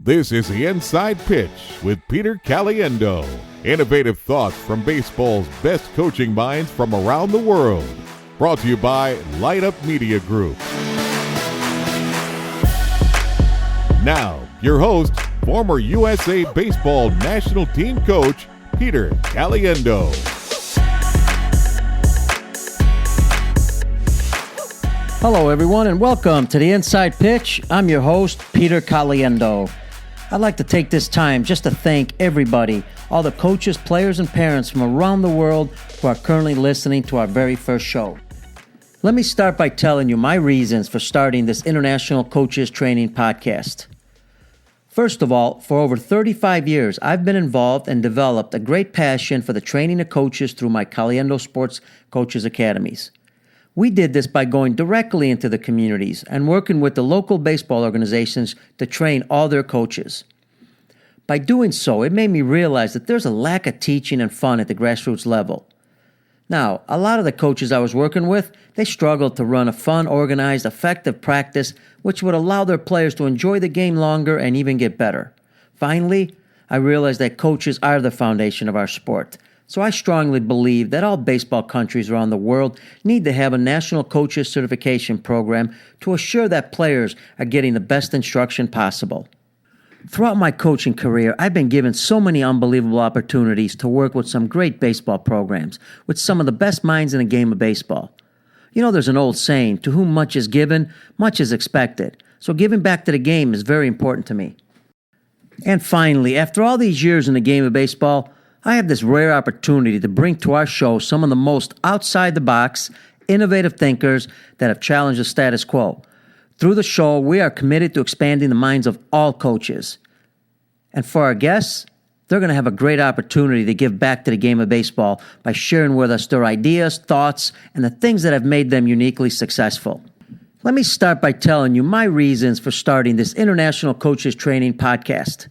This is the Inside Pitch with Peter Caliendo. Innovative thoughts from baseball's best coaching minds from around the world. Brought to you by Light Up Media Group. Now, your host, former USA Baseball National Team Coach, Peter Caliendo. Hello, everyone, and welcome to the Inside Pitch. I'm your host, Peter Caliendo. I'd like to take this time just to thank everybody, all the coaches, players, and parents from around the world who are currently listening to our very first show. Let me start by telling you my reasons for starting this International Coaches Training podcast. First of all, for over 35 years, I've been involved and developed a great passion for the training of coaches through my Caliendo Sports Coaches Academies. We did this by going directly into the communities and working with the local baseball organizations to train all their coaches. By doing so, it made me realize that there's a lack of teaching and fun at the grassroots level. Now, a lot of the coaches I was working with, they struggled to run a fun, organized, effective practice which would allow their players to enjoy the game longer and even get better. Finally, I realized that coaches are the foundation of our sport. So I strongly believe that all baseball countries around the world need to have a national coaches certification program to assure that players are getting the best instruction possible. Throughout my coaching career, I've been given so many unbelievable opportunities to work with some great baseball programs, with some of the best minds in the game of baseball. You know, there's an old saying, to whom much is given, much is expected. So giving back to the game is very important to me. And finally, after all these years in the game of baseball, I have this rare opportunity to bring to our show some of the most outside-the-box, innovative thinkers that have challenged the status quo. Through the show, we are committed to expanding the minds of all coaches. And for our guests, they're going to have a great opportunity to give back to the game of baseball by sharing with us their ideas, thoughts, and the things that have made them uniquely successful. Let me start by telling you my reasons for starting this International Coaches Training podcast.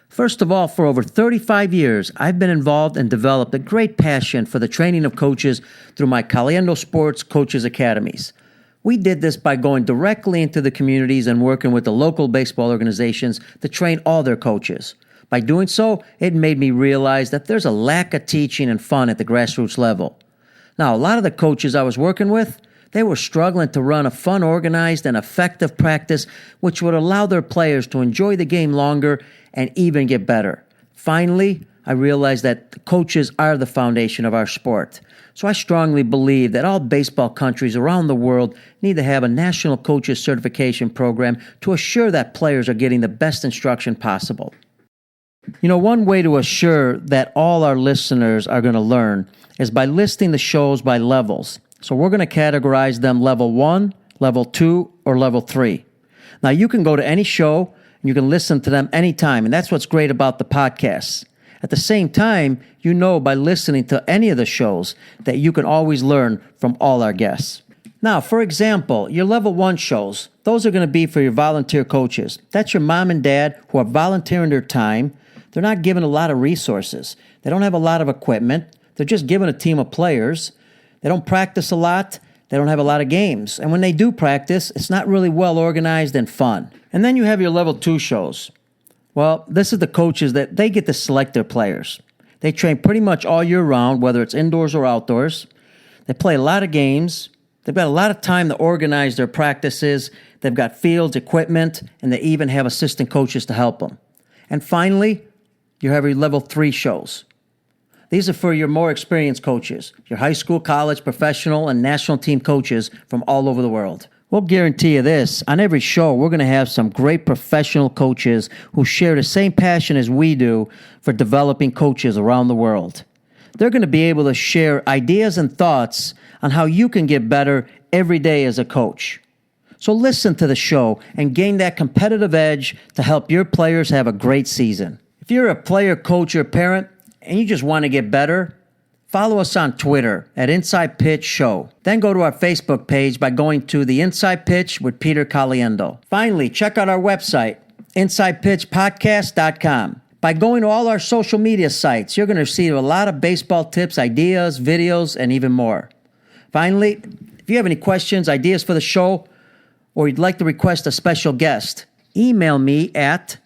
First of all, for over 35 years, I've been involved and developed a great passion for the training of coaches through my Caliendo Sports Coaches Academies. We did this by going directly into the communities and working with the local baseball organizations to train all their coaches. By doing so, it made me realize that there's a lack of teaching and fun at the grassroots level. Now, a lot of the coaches I was working with, they were struggling to run a fun, organized, and effective practice which would allow their players to enjoy the game longer and even get better. Finally, I realized that coaches are the foundation of our sport. So I strongly believe that all baseball countries around the world need to have a national coaches certification program to assure that players are getting the best instruction possible. You know, one way to assure that all our listeners are going to learn is by listing the shows by levels. So we're going to categorize them level 1, level 2, or level 3. Now, you can go to any show and you can listen to them anytime, and that's what's great about the podcasts. At the same time, you know by listening to any of the shows that you can always learn from all our guests. Now, for example, your level 1 shows, those are going to be for your volunteer coaches. That's your mom and dad who are volunteering their time. They're not given a lot of resources. They don't have a lot of equipment. They're just given a team of players. They don't practice a lot. They don't have a lot of games. And when they do practice, it's not really well organized and fun. And then you have your level 2 shows. Well, this is the coaches that they get to select their players. They train pretty much all year round, whether it's indoors or outdoors. They play a lot of games. They've got a lot of time to organize their practices. They've got fields, equipment, and they even have assistant coaches to help them. And finally, you have your level 3 shows. These are for your more experienced coaches, your high school, college, professional, and national team coaches from all over the world. We'll guarantee you this, on every show, we're going to have some great professional coaches who share the same passion as we do for developing coaches around the world. They're going to be able to share ideas and thoughts on how you can get better every day as a coach. So listen to the show and gain that competitive edge to help your players have a great season. If you're a player, coach, or parent, and you just want to get better, follow us on Twitter at Inside Pitch Show. Then go to our Facebook page by going to the Inside Pitch with Peter Caliendo. Finally, check out our website, InsidePitchPodcast.com. By going to all our social media sites, you're going to receive a lot of baseball tips, ideas, videos, and even more. Finally, if you have any questions, ideas for the show, or you'd like to request a special guest, email me at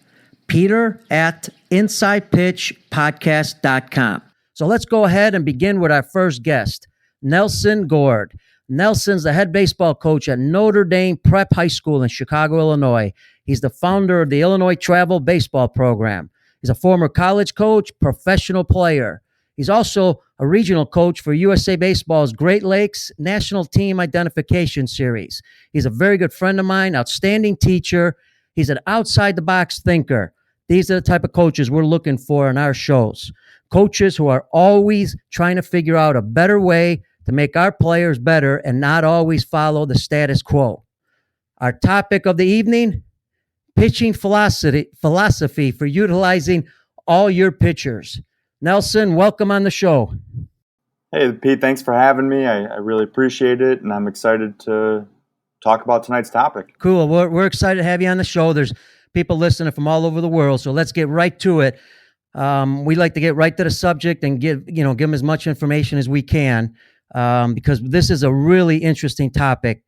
Peter at InsidePitchPodcast.com. So let's go ahead and begin with our first guest, Nelson Gord. Nelson's the head baseball coach at Notre Dame Prep High School in Chicago, Illinois. He's the founder of the Illinois Travel Baseball Program. He's a former college coach, professional player. He's also a regional coach for USA Baseball's Great Lakes National Team Identification Series. He's a very good friend of mine, outstanding teacher. He's an outside-the-box thinker. These are the type of coaches we're looking for in our shows. Coaches who are always trying to figure out a better way to make our players better and not always follow the status quo. Our topic of the evening, pitching philosophy for utilizing all your pitchers. Nelson, welcome on the show. Hey, Pete, thanks for having me. I really appreciate it, and I'm excited to talk about tonight's topic. Cool. We're excited to have you on the show. There's people listening from all over the world, so let's get right to it. We like to get right to the subject and give them as much information as we can, because this is a really interesting topic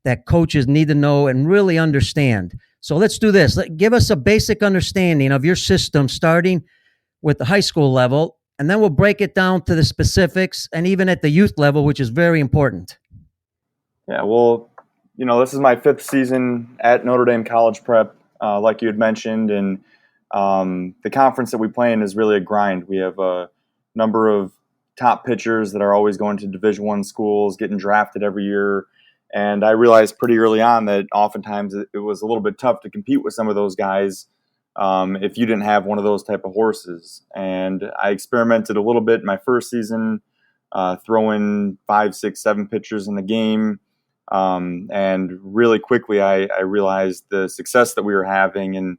that coaches need to know and really understand. So let's do this. Give us a basic understanding of your system, starting with the high school level, and then we'll break it down to the specifics and even at the youth level, which is very important. Yeah, well, this is my 5th season at Notre Dame College Prep, like you had mentioned, and the conference that we play in is really a grind. We have a number of top pitchers that are always going to Division I schools, getting drafted every year, and I realized pretty early on that oftentimes it was a little bit tough to compete with some of those guys if you didn't have one of those type of horses. And I experimented a little bit in my first season, throwing 5, 6, 7 pitchers in the game. And really quickly, I realized the success that we were having and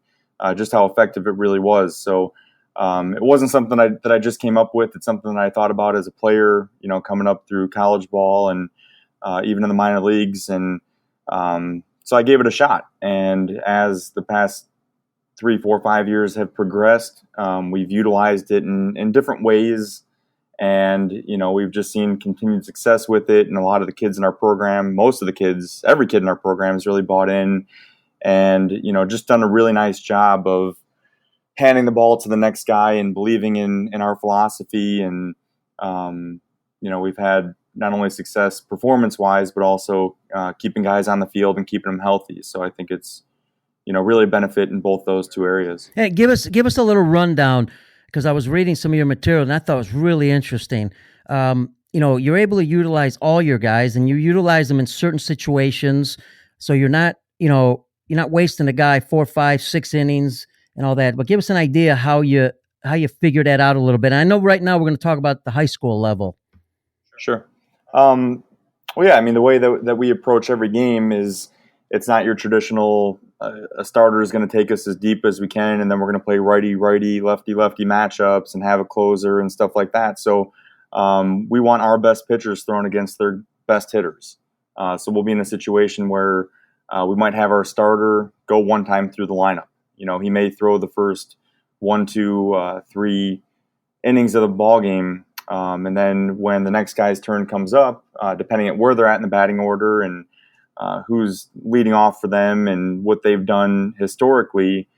just how effective it really was. So it wasn't something that I just came up with. It's something that I thought about as a player, coming up through college ball and even in the minor leagues. And so I gave it a shot. And as the past 3, 4, 5 years have progressed, we've utilized it in different ways. And, we've just seen continued success with it. And a lot of the kids in our program, most of the kids, every kid in our program has really bought in and, just done a really nice job of handing the ball to the next guy and believing in our philosophy. And, we've had not only success performance-wise, but also keeping guys on the field and keeping them healthy. So I think it's, really benefit in both those two areas. Hey, give us a little rundown, because I was reading some of your material and I thought it was really interesting. You're able to utilize all your guys and you utilize them in certain situations. So you're not wasting a guy 4, 5, 6 innings and all that, but give us an idea how you figure that out a little bit. And I know right now we're going to talk about the high school level. Sure. Well, yeah, the way that we approach every game is it's not your traditional a starter is going to take us as deep as we can, and then we're going to play righty-righty, lefty-lefty matchups and have a closer and stuff like that. So we want our best pitchers thrown against their best hitters. So we'll be in a situation where we might have our starter go one time through the lineup. He may throw the first 1, 2, 3 innings of the ball game, and then when the next guy's turn comes up, depending on where they're at in the batting order and who's leading off for them and what they've done historically,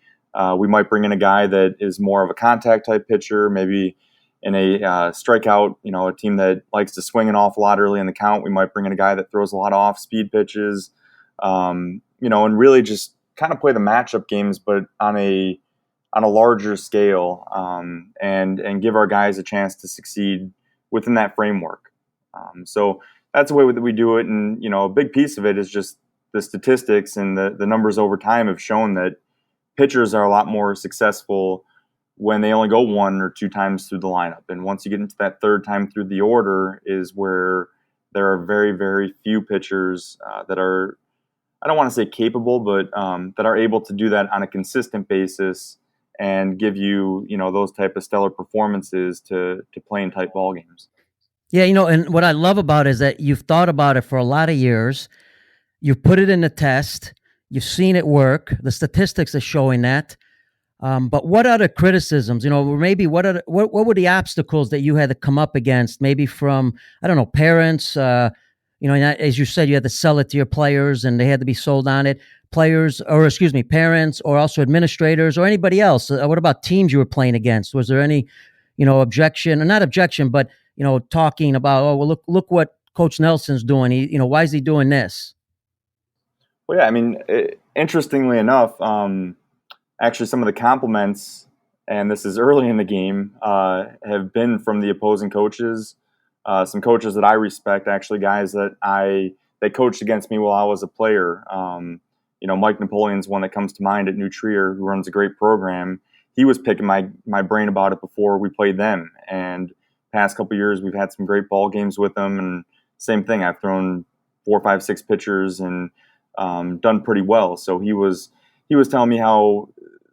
we might bring in a guy that is more of a contact type pitcher, maybe in a strikeout, a team that likes to swing an awful lot early in the count. We might bring in a guy that throws a lot of off-speed pitches, and really just kind of play the matchup games, but on a larger scale, and give our guys a chance to succeed within that framework. So that's the way that we do it. And, a big piece of it is just the statistics and the numbers over time have shown that pitchers are a lot more successful when they only go 1 or 2 times through the lineup. And once you get into that 3rd time through the order is where there are very, very few pitchers that are, I don't want to say capable, but that are able to do that on a consistent basis and give you, those type of stellar performances to play in tight ball games. Yeah, and what I love about it is that you've thought about it for a lot of years. You've put it in the test. You've seen it work. The statistics are showing that. But what other criticisms, maybe what were the obstacles that you had to come up against, maybe from, I don't know, parents, and as you said, you had to sell it to your players and they had to be sold on it. Players, or excuse me, parents, or also administrators, or anybody else. What about teams you were playing against? Was there any, objection, or not objection, but talking about, oh well, look what Coach Nelson's doing. Why is he doing this? Well, yeah, I mean, interestingly enough, actually some of the compliments, and this is early in the game, have been from the opposing coaches. Some coaches that I respect, actually guys that coached against me while I was a player. Mike Napoleon's one that comes to mind at New Trier, who runs a great program. He was picking my brain about it before we played them. And past couple of years, we've had some great ball games with them. And same thing, I've thrown 4, 5, 6 pitchers and done pretty well. So he was telling me how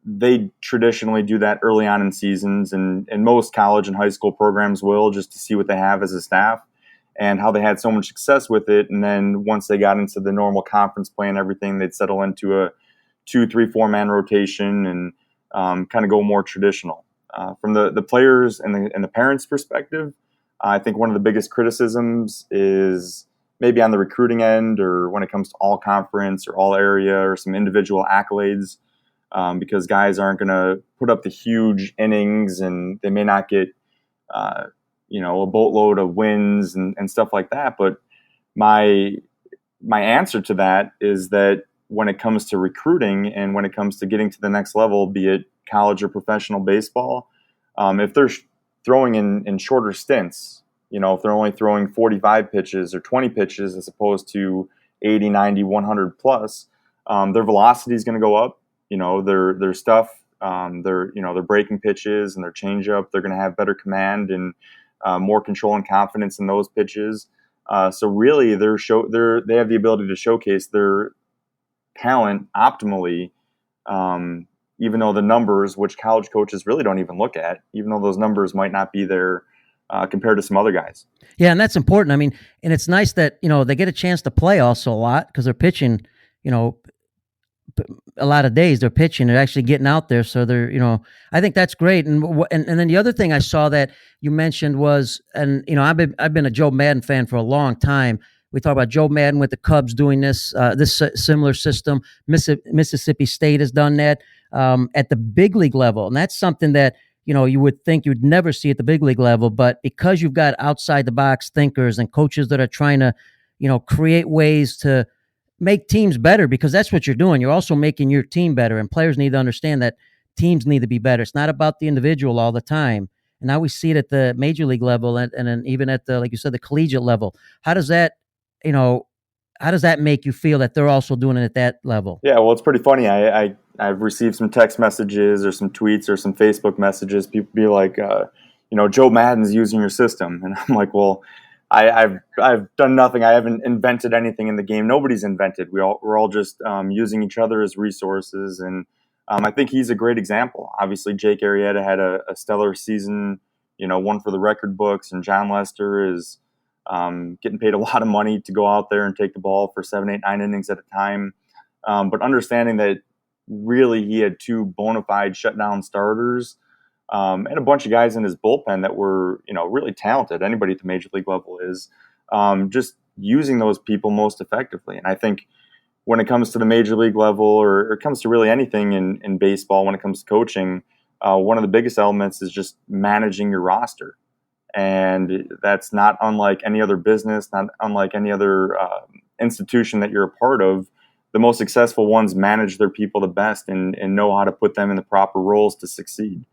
they traditionally do that early on in seasons, and most college and high school programs will, just to see what they have as a staff and how they had so much success with it. And then once they got into the normal conference play and everything, they'd settle into a 2, 3, 4-man rotation and kind of go more traditional. From the players and the parents' perspective, I think one of the biggest criticisms is maybe on the recruiting end, or when it comes to all conference or all area or some individual accolades, because guys aren't going to put up the huge innings and they may not get, a boatload of wins and stuff like that. But my answer to that is that when it comes to recruiting and when it comes to getting to the next level, be it college or professional baseball, if they're throwing in shorter stints, if they're only throwing 45 pitches or 20 pitches as opposed to 80, 90, 100 plus, their velocity is going to go up. Their stuff, their breaking pitches and their changeup, they're going to have better command and more control and confidence in those pitches. So really, they have the ability to showcase their talent optimally, even though the numbers, which college coaches really don't even look at, even though those numbers might not be there compared to some other guys. Yeah, and that's important. I mean, and it's nice that they get a chance to play also a lot because they're pitching, a lot of days they're pitching, they're actually getting out there. So they're, I think that's great. And then the other thing I saw that you mentioned was, and I've been a Joe Madden fan for a long time. We talk about Joe Madden with the Cubs doing this similar system. Mississippi State has done that at the big league level, and that's something that you would think you'd never see at the big league level. But because you've got outside the box thinkers and coaches that are trying to, create ways to make teams better, because that's what you're doing. You're also making your team better, and players need to understand that teams need to be better. It's not about the individual all the time. And now we see it at the major league level and then even at the, like you said, the collegiate level. How does that make you feel that they're also doing it at that level? Yeah, well, it's pretty funny. I've received some text messages or some tweets or some Facebook messages. People be like, Joe Madden's using your system. And I'm like, well, I've done nothing. I haven't invented anything in the game. Nobody's invented. We're all just using each other as resources. And I think he's a great example. Obviously, Jake Arrieta had a stellar season, one for the record books. And John Lester is getting paid a lot of money to go out there and take the ball for 7, 8, 9 innings at a time. But understanding that really he had 2 bona fide shutdown starters, and a bunch of guys in his bullpen that were, really talented. Anybody at the major league level is, just using those people most effectively. And I think when it comes to the major league level, or it comes to really anything in baseball, when it comes to coaching, one of the biggest elements is just managing your roster. And that's not unlike any other business, not unlike any other institution that you're a part of. The most successful ones manage their people the best and know how to put them in the proper roles to succeed.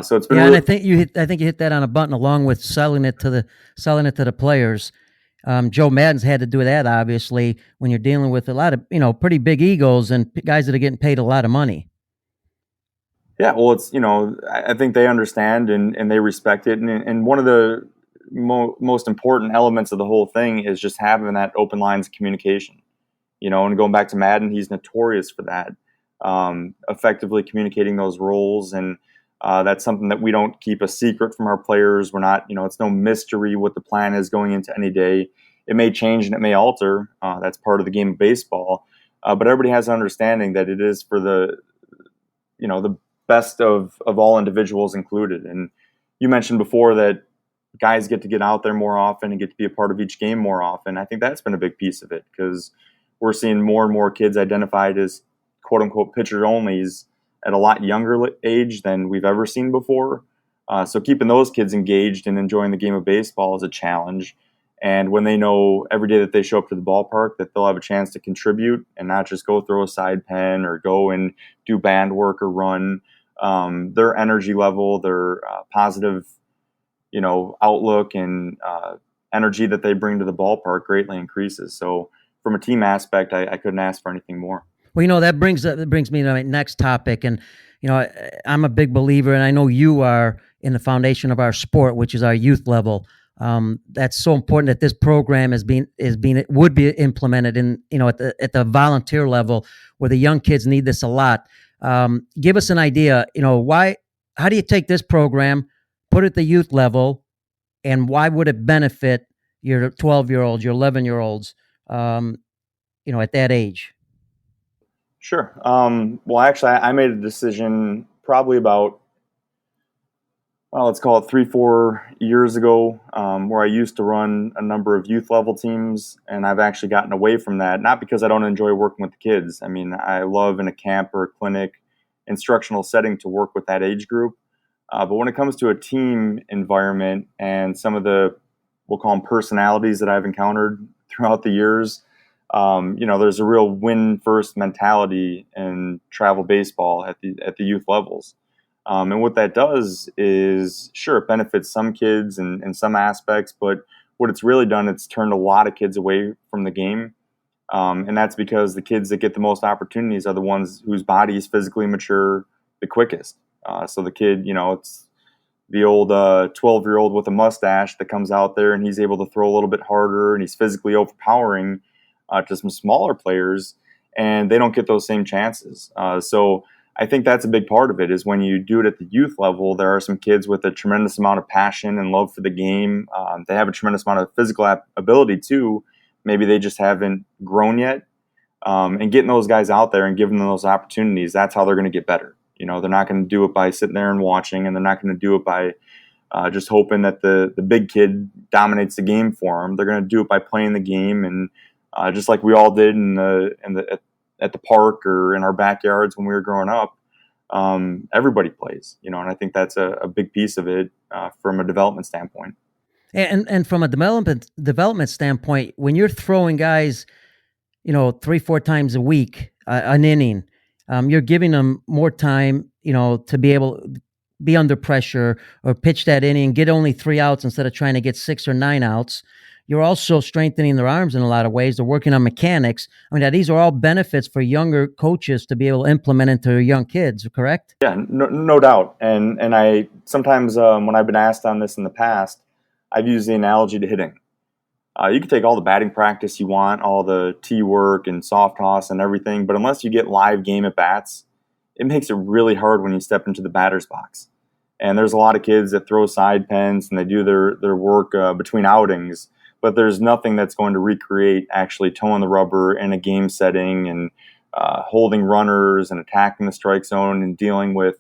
So it's been and I think you hit that on a button, along with selling it to the players. Joe Madden's had to do that, obviously, when you're dealing with a lot of pretty big egos and guys that are getting paid a lot of money. Yeah, well, it's I think they understand and they respect it, and one of the most important elements of the whole thing is just having that open lines of communication. And going back to Madden, he's notorious for that, effectively communicating those roles. And that's something that we don't keep a secret from our players. We're not, it's no mystery what the plan is going into any day. It may change and it may alter. That's part of the game of baseball. But everybody has an understanding that it is for the best of all individuals included. And you mentioned before that, guys get to get out there more often and get to be a part of each game more often. I think that's been a big piece of it because we're seeing more and more kids identified as quote-unquote pitcher-onlys at a lot younger age than we've ever seen before. So keeping those kids engaged and enjoying the game of baseball is a challenge. And when they know every day that they show up to the ballpark that they'll have a chance to contribute and not just go throw a side pen or go and do band work or run, their energy level, their positive, outlook and energy that they bring to the ballpark greatly increases. So from a team aspect, I couldn't ask for anything more. Well, that brings me to my next topic, and I'm a big believer, and I know you are, in the foundation of our sport, which is our youth level. That's so important that this program would be implemented in at the volunteer level where the young kids need this a lot. Give us an idea. How do you take this program, put it at the youth level, and why would it benefit your 12-year-olds, your 11-year-olds, at that age? Sure. Well, actually, I made a decision probably about, let's call it 3-4 years ago, where I used to run a number of youth level teams, and I've actually gotten away from that, not because I don't enjoy working with the kids. I mean, I love in a camp or a clinic instructional setting to work with that age group. But when it comes to a team environment and some of the, we'll call them personalities that I've encountered throughout the years, there's a real win first mentality in travel baseball at the youth levels. And what that does is, sure, it benefits some kids in some aspects, but what it's really done, it's turned a lot of kids away from the game. And that's because the kids that get the most opportunities are the ones whose body is physically mature the quickest. So the kid, it's the old 12-year-old with a mustache that comes out there and he's able to throw a little bit harder and he's physically overpowering to some smaller players, and they don't get those same chances. So I think that's a big part of it, is when you do it at the youth level, there are some kids with a tremendous amount of passion and love for the game. They have a tremendous amount of physical ability too. Maybe they just haven't grown yet. And getting those guys out there and giving them those opportunities, that's how they're going to get better. They're not going to do it by sitting there and watching, and they're not going to do it by just hoping that the big kid dominates the game for them. They're going to do it by playing the game, and just like we all did at the park or in our backyards when we were growing up. Everybody plays, and I think that's a big piece of it from a development standpoint. And from a development standpoint, when you're throwing guys, 3-4 times a week, an inning, you're giving them more time, to be able to be under pressure or pitch that inning, get only 3 outs instead of trying to get 6 or 9 outs. You're also strengthening their arms in a lot of ways. They're working on mechanics. I mean, these are all benefits for younger coaches to be able to implement into young kids, correct? Yeah, no doubt. And I sometimes when I've been asked on this in the past, I've used the analogy to hitting. You can take all the batting practice you want, all the tee work and soft toss and everything, but unless you get live game at bats, it makes it really hard when you step into the batter's box. And there's a lot of kids that throw side pens and they do their work between outings, but there's nothing that's going to recreate actually toeing the rubber in a game setting and holding runners and attacking the strike zone and dealing with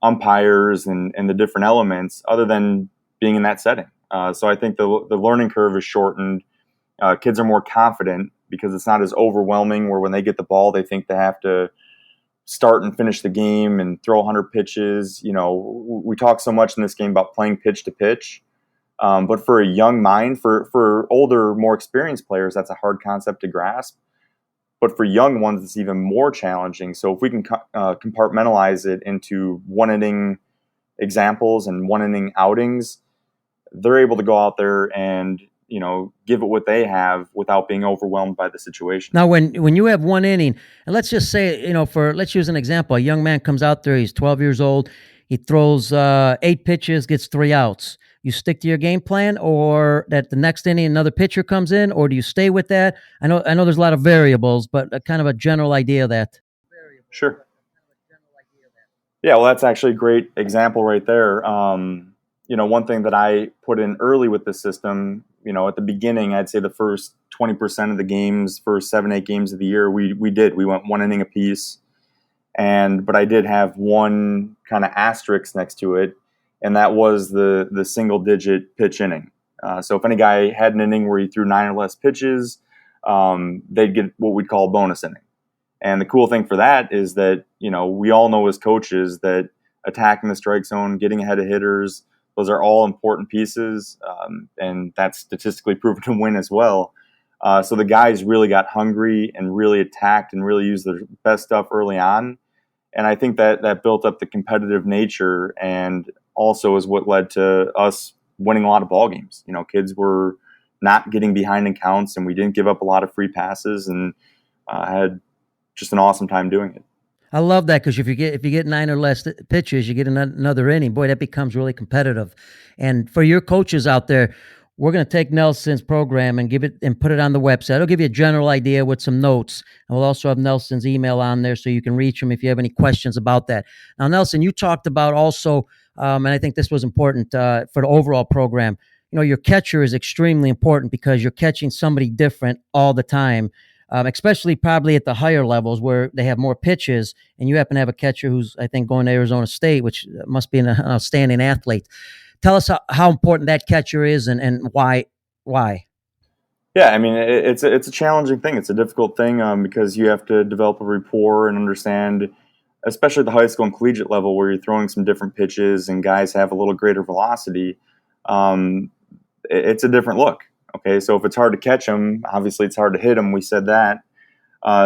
umpires and the different elements other than being in that setting. So I think the learning curve is shortened. Kids are more confident because it's not as overwhelming where when they get the ball, they think they have to start and finish the game and throw 100 pitches. We talk so much in this game about playing pitch to pitch. But for a young mind, for older, more experienced players, that's a hard concept to grasp. But for young ones, it's even more challenging. So if we can compartmentalize it into one-inning examples and one-inning outings, they're able to go out there and give it what they have without being overwhelmed by the situation. Now, when you have one inning, and let's just say, let's use an example. A young man comes out there, he's 12 years old, he throws 8 pitches, gets 3 outs. You stick to your game plan, or that the next inning another pitcher comes in, or do you stay with that? I know there's a lot of variables, but kind of a general idea of that. Sure. Yeah, well, that's actually a great example right there. One thing that I put in early with the system, at the beginning, I'd say the first 20% of the games, first 7-8 games of the year, we went one inning apiece. But I did have one kind of asterisk next to it. and that was the single digit pitch inning. So if any guy had an inning where he threw 9 or less pitches, they'd get what we'd call a bonus inning. And the cool thing for that is that, we all know as coaches that attacking the strike zone, getting ahead of hitters, those are all important pieces, and that's statistically proven to win as well. So the guys really got hungry and really attacked and really used their best stuff early on. And I think that built up the competitive nature, and also is what led to us winning a lot of ball games. Kids were not getting behind in counts, and we didn't give up a lot of free passes, and had just an awesome time doing it. I love that, because if you get 9 or less pitches, you get another inning. Boy, that becomes really competitive. And for your coaches out there, we're going to take Nelson's program and put it on the website. It'll give you a general idea with some notes, and we'll also have Nelson's email on there so you can reach him if you have any questions about that. Now, Nelson, you talked about also, and I think this was important for the overall program. Your catcher is extremely important, because you're catching somebody different all the time. Especially probably at the higher levels where they have more pitches, and you happen to have a catcher who's, I think, going to Arizona State, which must be an outstanding athlete. Tell us how important that catcher is, and why. Yeah, I mean, it's a challenging thing. It's a difficult thing, because you have to develop a rapport and understand, especially at the high school and collegiate level, where you're throwing some different pitches and guys have a little greater velocity. It's a different look. Okay, so if it's hard to catch them, obviously it's hard to hit them. We said that.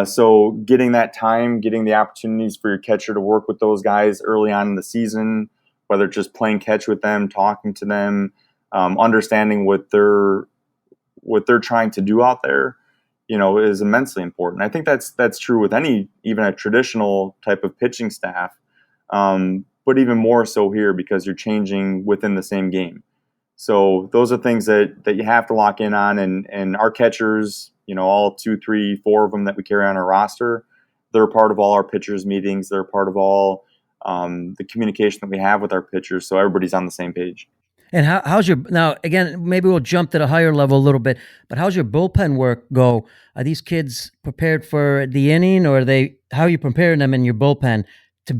So getting that time, getting the opportunities for your catcher to work with those guys early on in the season, whether it's just playing catch with them, talking to them, understanding what they're trying to do out there, is immensely important. I think that's true with even a traditional type of pitching staff, but even more so here, because you're changing within the same game. So those are things that you have to lock in on, and our catchers, all 2, 3, 4 of them that we carry on our roster, they're a part of all our pitchers meetings. They're a part of all the communication that we have with our pitchers. So everybody's on the same page. And now again, maybe we'll jump to the higher level a little bit, but how's your bullpen work go? Are these kids prepared for the inning, or how are you preparing them in your bullpen to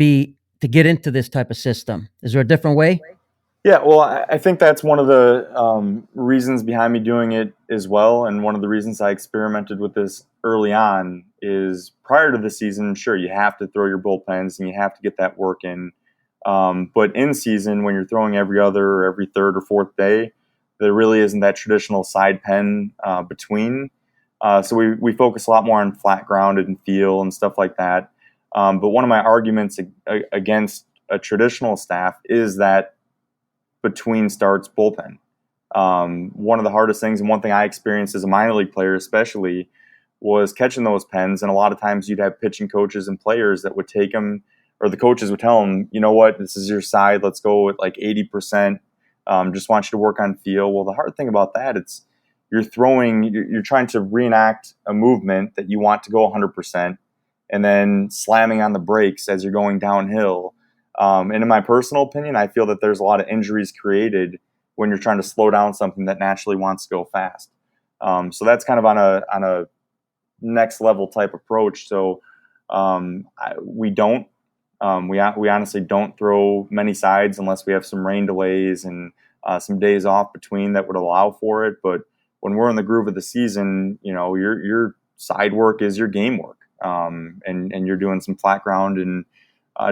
get into this type of system? Is there a different way? Yeah, well, I think that's one of the reasons behind me doing it as well. And one of the reasons I experimented with this early on is, prior to the season, sure, you have to throw your bullpens and you have to get that work in. But in season, when you're throwing every other or every third or fourth day, there really isn't that traditional side pen between. So we focus a lot more on flat grounded and feel and stuff like that. But one of my arguments against a traditional staff is that between starts bullpen. One of the hardest things, and one thing I experienced as a minor league player especially, was catching those pens. And a lot of times you'd have pitching coaches and players that would take them, or the coaches would tell them, you know what, this is your side, let's go with like 80%, just want you to work on feel. Well, the hard thing about that, you're trying to reenact a movement that you want to go 100%, and then slamming on the brakes as you're going downhill. And in my personal opinion, I feel that there's a lot of injuries created when you're trying to slow down something that naturally wants to go fast. So that's kind of on a next level type approach. So we honestly don't throw many sides unless we have some rain delays and some days off between that would allow for it. But when we're in the groove of the season, your side work is your game work, and you're doing some flat ground and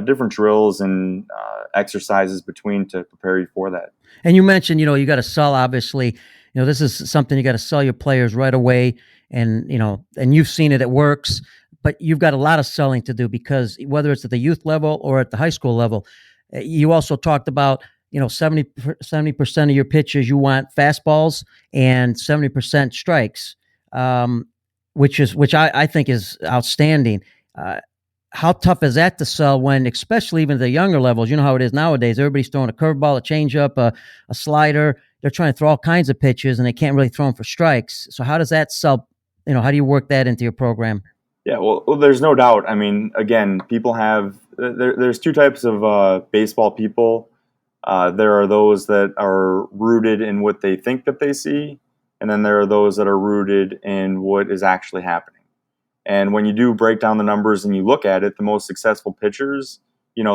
different drills and exercises between to prepare you for that. And you mentioned, you got to sell, obviously. This is something you got to sell your players right away. And, and you've seen it works, but you've got a lot of selling to do, because whether it's at the youth level or at the high school level, you also talked about, 70% of your pitches, you want fastballs and 70% strikes, which I think is outstanding. How tough is that to sell when, especially even at the younger levels, you know how it is nowadays, everybody's throwing a curveball, a changeup, a slider. They're trying to throw all kinds of pitches, and they can't really throw them for strikes. So how does that sell? How do you work that into your program? Yeah, well, there's no doubt. I mean, again, people have there's two types of baseball people. There are those that are rooted in what they think that they see, and then there are those that are rooted in what is actually happening. And when you do break down the numbers and you look at it, the most successful pitchers,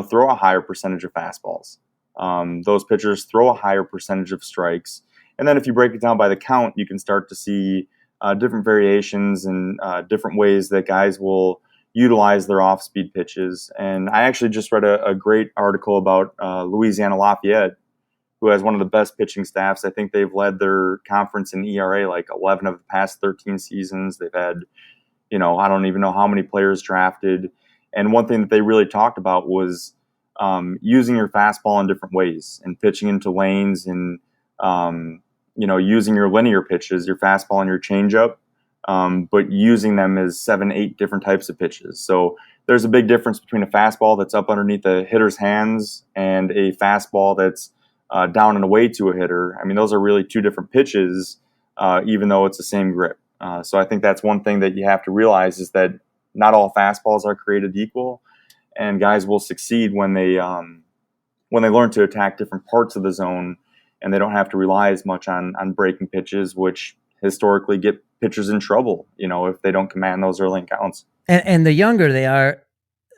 throw a higher percentage of fastballs. those pitchers throw a higher percentage of strikes. And then if you break it down by the count, you can start to see different variations and different ways that guys will utilize their off-speed pitches. And I actually just read a great article about Louisiana Lafayette, who has one of the best pitching staffs. I think they've led their conference in ERA like 11 of the past 13 seasons. They've had, I don't even know how many players drafted. And one thing that they really talked about was using your fastball in different ways and pitching into lanes and, using your linear pitches, your fastball and your changeup, but using them as 7-8 different types of pitches. So there's a big difference between a fastball that's up underneath the hitter's hands and a fastball that's down and away to a hitter. I mean, those are really two different pitches, even though it's the same grip. So I think that's one thing that you have to realize is that not all fastballs are created equal, and guys will succeed when they learn to attack different parts of the zone, and they don't have to rely as much on breaking pitches, which historically get pitchers in trouble, if they don't command those early counts. And the younger they are,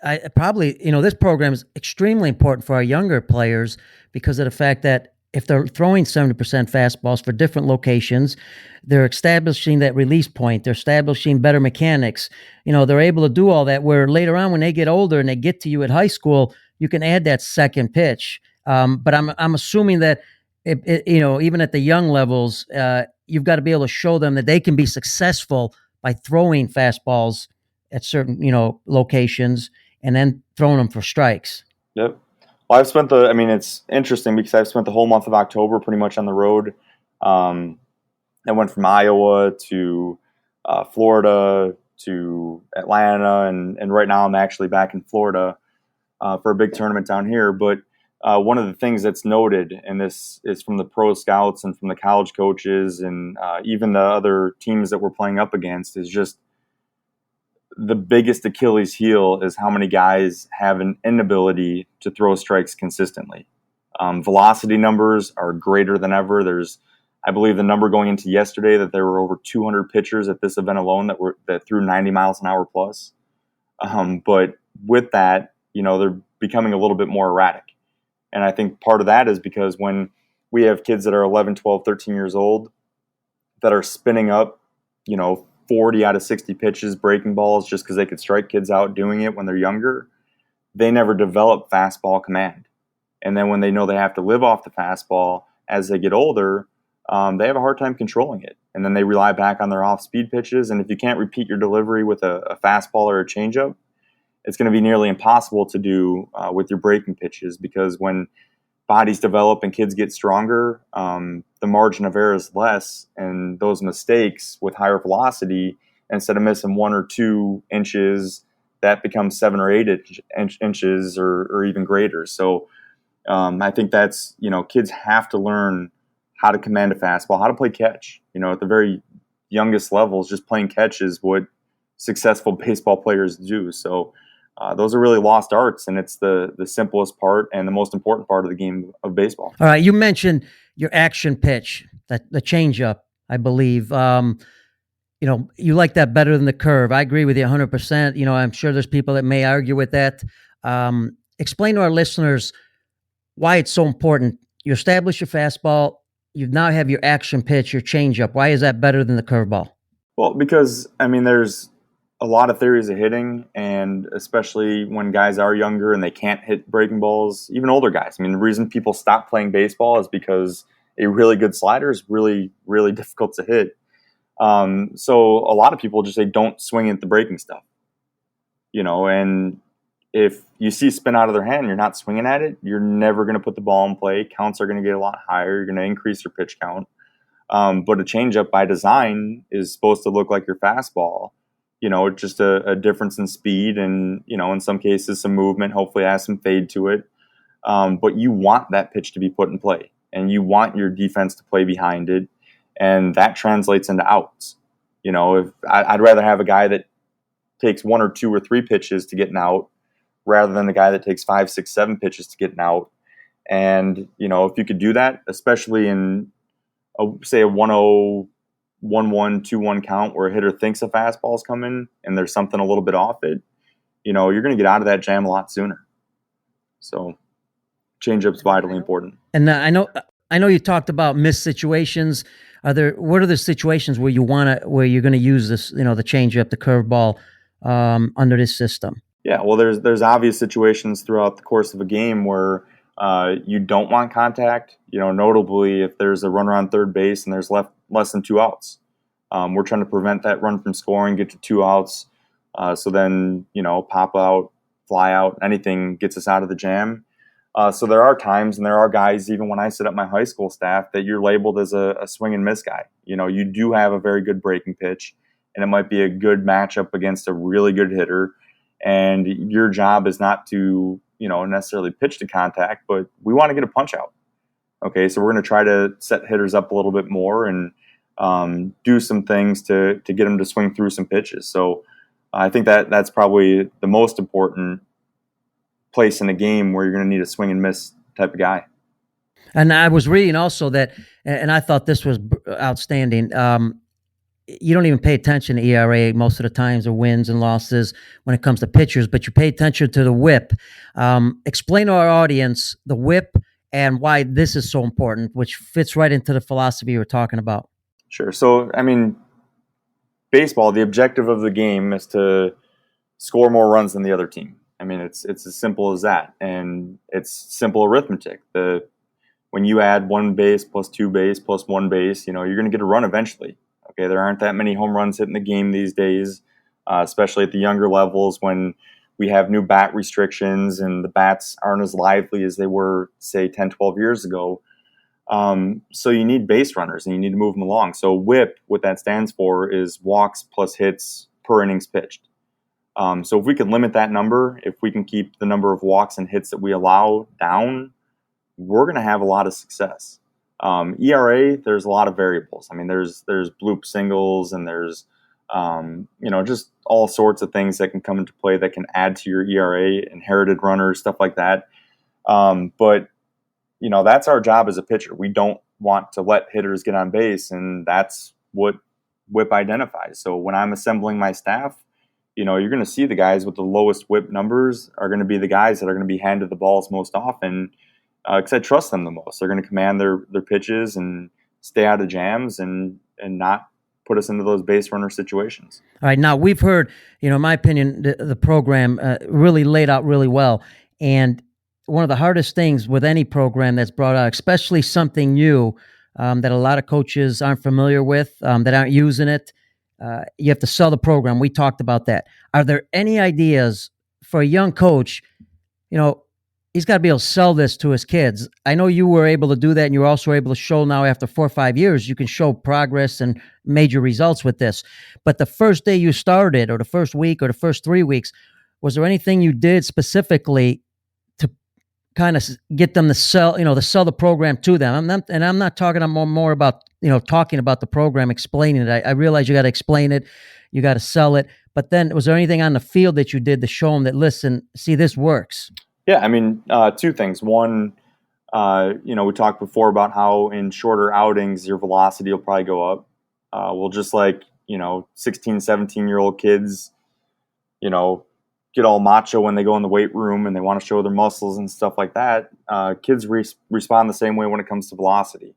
this program is extremely important for our younger players because of the fact that if they're throwing 70% fastballs for different locations, they're establishing that release point. They're establishing better mechanics. They're able to do all that, where later on when they get older and they get to you at high school, you can add that second pitch. But I'm assuming that, even at the young levels, you've got to be able to show them that they can be successful by throwing fastballs at certain, locations and then throwing them for strikes. Yep. Well, it's interesting because I've spent the whole month of October pretty much on the road. I went from Iowa to Florida to Atlanta, and right now I'm actually back in Florida for a big tournament down here. But one of the things that's noted, and this is from the pro scouts and from the college coaches and even the other teams that we're playing up against, is just the biggest Achilles heel is how many guys have an inability to throw strikes consistently. Velocity numbers are greater than ever. I believe the number going into yesterday that there were over 200 pitchers at this event alone that threw 90 miles an hour plus. But with that, they're becoming a little bit more erratic. And I think part of that is because when we have kids that are 11, 12, 13 years old that are spinning up, 40 out of 60 pitches, breaking balls, just because they could strike kids out doing it when they're younger, they never develop fastball command. And then when they know they have to live off the fastball as they get older, they have a hard time controlling it. And then they rely back on their off-speed pitches. And if you can't repeat your delivery with a fastball or a changeup, it's going to be nearly impossible to do with your breaking pitches, because when bodies develop and kids get stronger, the margin of error is less, and those mistakes with higher velocity, instead of missing 1 or 2 inches, that becomes 7 or 8 inches or even greater. So I think that's, kids have to learn how to command a fastball, how to play catch. At the very youngest levels, just playing catch is what successful baseball players do. So those are really lost arts, and it's the simplest part and the most important part of the game of baseball. All right, you mentioned your action pitch, the changeup, I believe. You like that better than the curve. I agree with you 100%. I'm sure there's people that may argue with that. Explain to our listeners why it's so important. You establish your fastball. You now have your action pitch, your changeup. Why is that better than the curveball? Well, because, there's a lot of theories of hitting, and especially when guys are younger and they can't hit breaking balls, even older guys. The reason people stop playing baseball is because a really good slider is really, really difficult to hit. So a lot of people just say, don't swing at the breaking stuff, and if you see spin out of their hand and you're not swinging at it, you're never going to put the ball in play. Counts are going to get a lot higher. You're going to increase your pitch count. But a changeup by design is supposed to look like your fastball. Just a difference in speed and, in some cases some movement, hopefully has some fade to it. But you want that pitch to be put in play, and you want your defense to play behind it. And that translates into outs. If I'd rather have a guy that takes 1 or 2 or 3 pitches to get an out rather than the guy that takes 5, 6, 7 pitches to get an out. And, if you could do that, especially in, say, a 1-0, 1-1, 2-1 count where a hitter thinks a fastball is coming and there's something a little bit off it, you're going to get out of that jam a lot sooner. So changeup's vitally important. And I know you talked about missed situations. What are the situations where where you're going to use this, the changeup, the curveball, under this system? Yeah, well, there's obvious situations throughout the course of a game where you don't want contact. Notably, if there's a runner on third base and there's less than 2 outs, we're trying to prevent that run from scoring, get to 2 outs. So then, pop out, fly out, anything gets us out of the jam. So there are times and there are guys, even when I sit up my high school staff, that you're labeled as a swing and miss guy. You do have a very good breaking pitch, and it might be a good matchup against a really good hitter. And your job is not to, necessarily pitch to contact, but we want to get a punch out. Okay, so we're going to try to set hitters up a little bit more and do some things to get them to swing through some pitches. So I think that's probably the most important place in a game where you're going to need a swing and miss type of guy. And I was reading also that, and I thought this was outstanding. You don't even pay attention to ERA most of the times, or wins and losses when it comes to pitchers, but you pay attention to the WHIP. Explain to our audience the WHIP and why this is so important, which fits right into the philosophy you were talking about. Sure. So, baseball, the objective of the game is to score more runs than the other team. It's as simple as that, and it's simple arithmetic. When you add 1 base plus 2 base plus 1 base, you're going to get a run eventually. Okay, there aren't that many home runs hitting the game these days, especially at the younger levels when we have new bat restrictions and the bats aren't as lively as they were, say, 10, 12 years ago. So you need base runners and you need to move them along. So WHIP, what that stands for, is walks plus hits per innings pitched. So if we can limit that number, if we can keep the number of walks and hits that we allow down, we're going to have a lot of success. ERA, there's a lot of variables. There's bloop singles and there's, just all sorts of things that can come into play that can add to your ERA, inherited runners, stuff like that. But that's our job as a pitcher. We don't want to let hitters get on base, and that's what WHIP identifies. So when I'm assembling my staff, you're going to see the guys with the lowest WHIP numbers are going to be the guys that are going to be handed the balls most often, because I trust them the most. They're going to command their pitches and stay out of jams and not put us into those base runner situations. All right, now we've heard, in my opinion, the program really laid out really well. And one of the hardest things with any program that's brought out, especially something new that a lot of coaches aren't familiar with, that aren't using it, you have to sell the program. We talked about that. Are there any ideas for a young coach? He's got to be able to sell this to his kids. I know you were able to do that, and you're also able to show now after 4 or 5 years, you can show progress and major results with this. But the first day you started, or the first week, or the first 3 weeks, was there anything you did specifically to kind of get them to sell, to sell the program to them? I'm not talking more about, talking about the program, explaining it. I realize you got to explain it, you got to sell it. But then was there anything on the field that you did to show them that, listen, see, this works? Yeah, 2 things. One, we talked before about how in shorter outings, your velocity will probably go up. Well, just like, 16, 17-year-old kids, get all macho when they go in the weight room and they want to show their muscles and stuff like that. Kids respond the same way when it comes to velocity.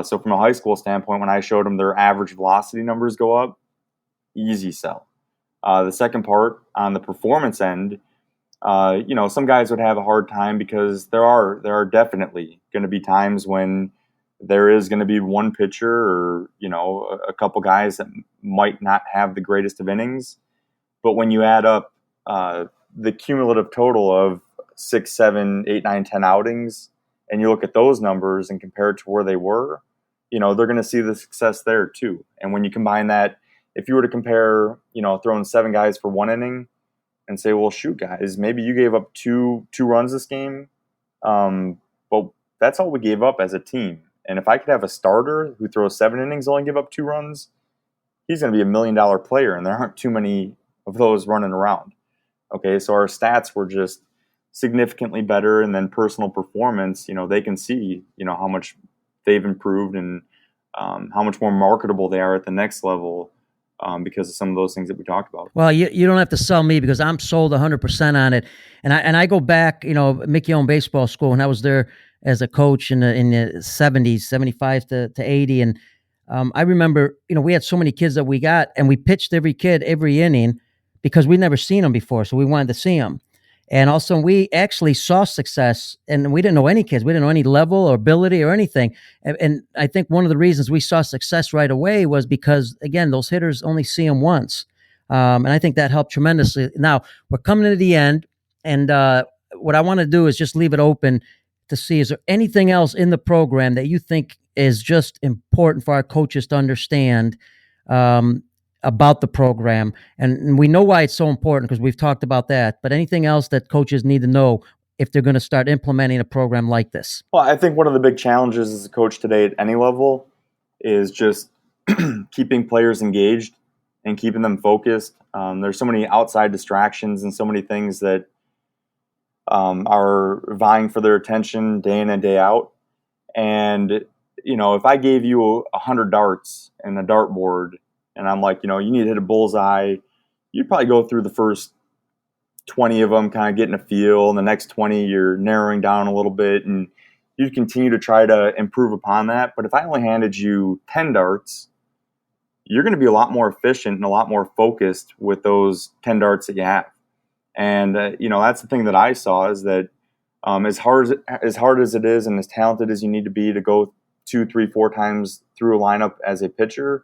So from a high school standpoint, when I showed them their average velocity numbers go up, easy sell. The second part, on the performance end, some guys would have a hard time because there are definitely going to be times when there is going to be one pitcher or, a couple guys that might not have the greatest of innings. But when you add up the cumulative total of 6, 7, 8, 9, 10 outings, and you look at those numbers and compare it to where they were, they're going to see the success there too. And when you combine that, if you were to compare, throwing 7 guys for 1 inning, and say, well, shoot, guys, maybe you gave up two runs this game, but that's all we gave up as a team. And if I could have a starter who throws 7 innings, only give up 2 runs, he's going to be $1 million player, and there aren't too many of those running around. Okay, so our stats were just significantly better, and then personal performance, they can see, how much they've improved and how much more marketable they are at the next level. because of some of those things that we talked about. Well, you don't have to sell me because I'm sold 100% on it. And I go back, Mickey owned baseball school, and I was there as a coach in the 70s, 75 to 80. And I remember, we had so many kids that we got, and we pitched every kid every inning because we'd never seen them before. So we wanted to see them. And also we actually saw success, and we didn't know any kids. We didn't know any level or ability or anything. And I think one of the reasons we saw success right away was because, again, those hitters only see them once. And I think that helped tremendously. Now, we're coming to the end, and what I want to do is just leave it open to see, is there anything else in the program that you think is just important for our coaches to understand about the program? And we know why it's so important because we've talked about that, but anything else that coaches need to know if they're going to start implementing a program like this? Well, I think one of the big challenges as a coach today at any level is just keeping players engaged and keeping them focused. There's so many outside distractions and so many things that are vying for their attention day in and day out. And, if I gave you 100 darts and a dartboard, and I'm like, you need to hit a bullseye, you'd probably go through the first 20 of them, kind of getting a feel, and the next 20 you're narrowing down a little bit, and you'd continue to try to improve upon that. But if I only handed you 10 darts, you're going to be a lot more efficient and a lot more focused with those 10 darts that you have. And, that's the thing that I saw, is that as hard as it is and as talented as you need to be to go 2, 3, 4 times through a lineup as a pitcher,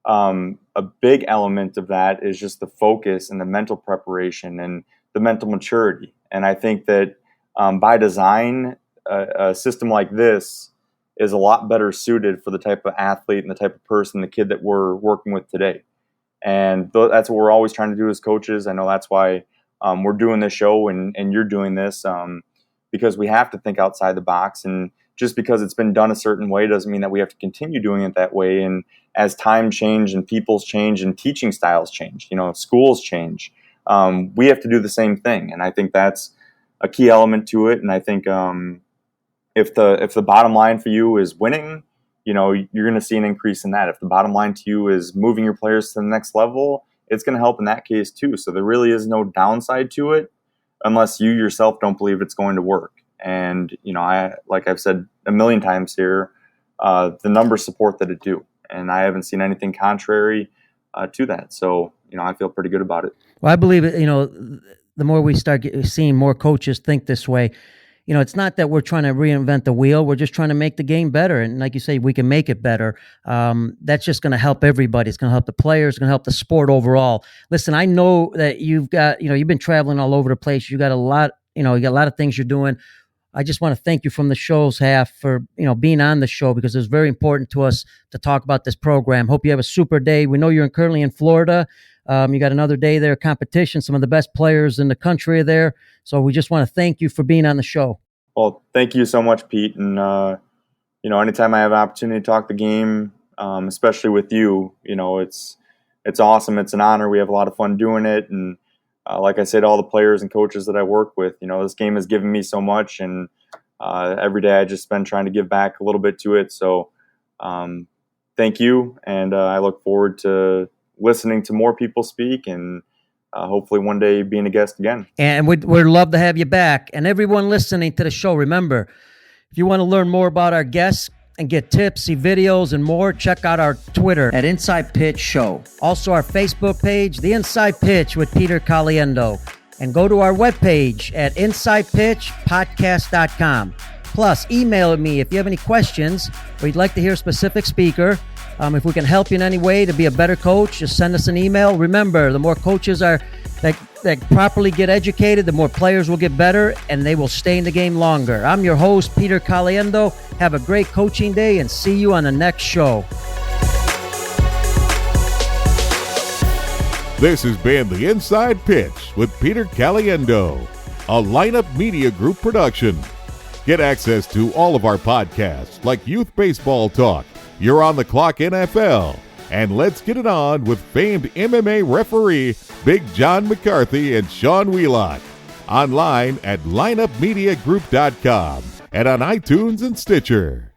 a big element of that is just the focus and the mental preparation and the mental maturity. And I think that by design, a system like this is a lot better suited for the type of athlete and the type of person, the kid that we're working with today. And that's what we're always trying to do as coaches. I know that's why we're doing this show and you're doing this, because we have to think outside the box. And just because it's been done a certain way doesn't mean that we have to continue doing it that way. And as time change and people's change and teaching styles change, schools change, we have to do the same thing. And I think that's a key element to it. And I think if the bottom line for you is winning, you're going to see an increase in that. If the bottom line to you is moving your players to the next level, it's going to help in that case too. So there really is no downside to it unless you yourself don't believe it's going to work. And, like I've said a million times here, the numbers support that it do. And I haven't seen anything contrary to that. So, I feel pretty good about it. Well, I believe, the more we start seeing more coaches think this way, it's not that we're trying to reinvent the wheel. We're just trying to make the game better. And like you say, we can make it better. That's just going to help everybody. It's going to help the players. It's going to help the sport overall. Listen, I know that you've got, you've been traveling all over the place. You got a lot, you got a lot of things you're doing. I just want to thank you from the show's half for, being on the show, because it's very important to us to talk about this program. Hope you have a super day. We know you're currently in Florida. You got another day there, competition. Some of the best players in the country are there. So we just want to thank you for being on the show. Well, thank you so much, Pete. And, anytime I have an opportunity to talk the game, especially with you, it's awesome. It's an honor. We have a lot of fun doing it. And like I said, all the players and coaches that I work with, this game has given me so much. And every day I just been trying to give back a little bit to it. So thank you. And I look forward to listening to more people speak and hopefully one day being a guest again. And we'd love to have you back. And everyone listening to the show, remember, if you want to learn more about our guests and get tips, see videos, and more, check out our Twitter at Inside Pitch Show. Also our Facebook page, The Inside Pitch with Peter Caliendo. And go to our webpage at InsidePitchPodcast.com. Plus, email me if you have any questions or you'd like to hear a specific speaker. If we can help you in any way to be a better coach, just send us an email. Remember, the more coaches that properly get educated, the more players will get better and they will stay in the game longer. I'm your host, Peter Caliendo. Have a great coaching day and see you on the next show. This has been The Inside Pitch with Peter Caliendo, a Lineup Media Group production. Get access to all of our podcasts like Youth Baseball Talk, You're on the Clock NFL, and Let's Get It On with famed MMA referee Big John McCarthy and Sean Wheelock. Online at lineupmediagroup.com and on iTunes and Stitcher.